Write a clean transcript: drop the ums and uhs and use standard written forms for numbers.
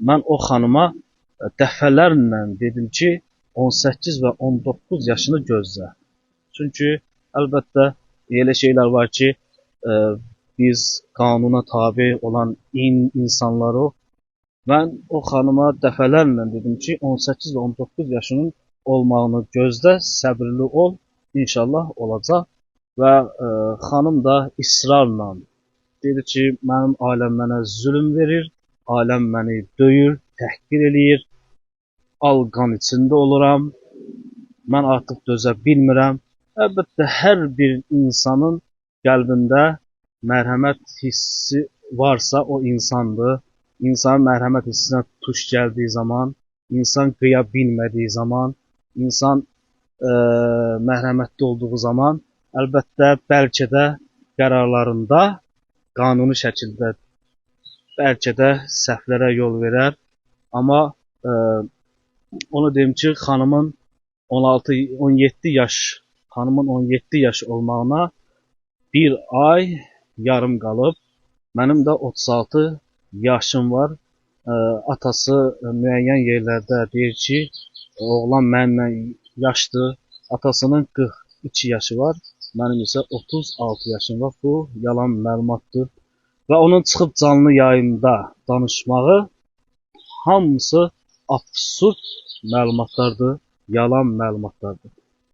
mən o xanıma dəfələrlə dedim ki, 18 və 19 yaşını gözlə. Çünki əlbəttə elə şeylər var ki, biz qanuna tabe olan insanları, mən o xanıma dəfələrlə dedim ki, 18 və 19 yaşının olmağını gözlə, səbirli ol, inşallah olacaq. Və xanım da israrla dedi ki, mənim ailəm mənə zülm verir, ailəm məni döyür, təhqir eləyir, al qan içində oluram, mən artıq dözə bilmirəm. Əlbəttə, hər bir insanın qəlbində mərhəmət hissi varsa, o insandır. İnsanın mərhəmət hissinə tuş gəldiyi zaman, insan qıya bilmədiyi zaman, insan mərhəmətli olduğu zaman, əlbəttə, bəlkə də qərarlarında qanuni şəkildə bəlkə də səhvlərə yol verər. Amma onu deyim ki, xanımın 17 yaş olmağına bir ay yarım qalıb. Mənim də 36 yaşım var. Atası müəyyən yerlərdə deyir ki, oğlan mənimlə yaşdır. Atasının 42 yaşı var. Mənim isə 36 yaşım var. Bu yalan məlumatdır. Və onun çıxıb canlı yayında danışmağı hamısı absurd məlumatlardır, yalan məlumatlardır.